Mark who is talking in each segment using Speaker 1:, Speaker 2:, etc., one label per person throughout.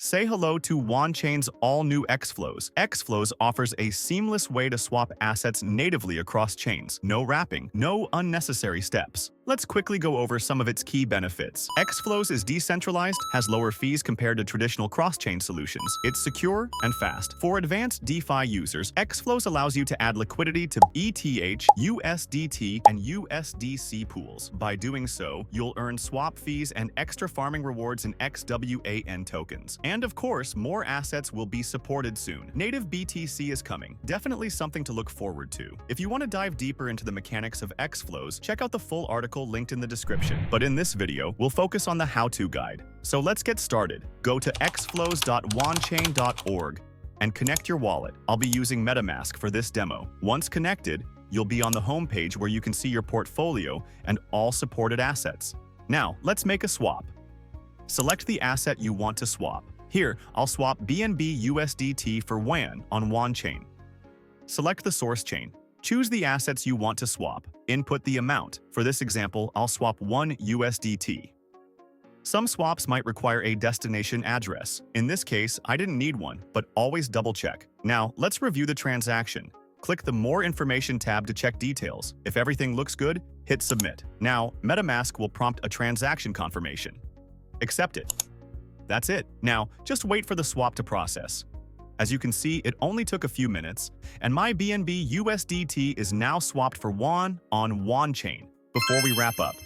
Speaker 1: Say hello to Wanchain's all-new XFlows. XFlows offers a seamless way to swap assets natively across chains. No wrapping, no unnecessary steps. Let's quickly go over some of its key benefits. XFlows is decentralized, has lower fees compared to traditional cross-chain solutions. It's secure and fast. For advanced DeFi users, XFlows allows you to add liquidity to ETH, USDT, and USDC pools. By doing so, you'll earn swap fees and extra farming rewards in XWAN tokens. And of course, more assets will be supported soon. Native BTC is coming. Definitely something to look forward to. If you want to dive deeper into the mechanics of XFlows, check out the full article linked in the description. But in this video, we'll focus on the how-to guide. So let's get started. Go to xflows.wanchain.org and connect your wallet. I'll be using MetaMask for this demo. Once connected, you'll be on the homepage where you can see your portfolio and all supported assets. Now, let's make a swap. Select the asset you want to swap. Here, I'll swap BNB USDT for WAN on Wanchain. Select the source chain. Choose the assets you want to swap. Input the amount. For this example, I'll swap 1 USDT. Some swaps might require a destination address. In this case, I didn't need one, but always double-check. Now, let's review the transaction. Click the More Information tab to check details. If everything looks good, hit Submit. Now, MetaMask will prompt a transaction confirmation. Accept it. That's it. Now, just wait for the swap to process. As you can see, it only took a few minutes, and my BNB USDT is now swapped for WAN on Wanchain. Before we wrap up,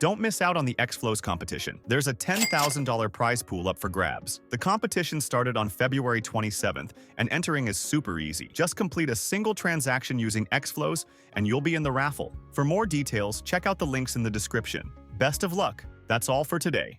Speaker 1: don't miss out on the XFlows competition. There's a $10,000 prize pool up for grabs. The competition started on February 27th, and entering is super easy. Just complete a single transaction using XFlows, and you'll be in the raffle. For more details, check out the links in the description. Best of luck. That's all for today.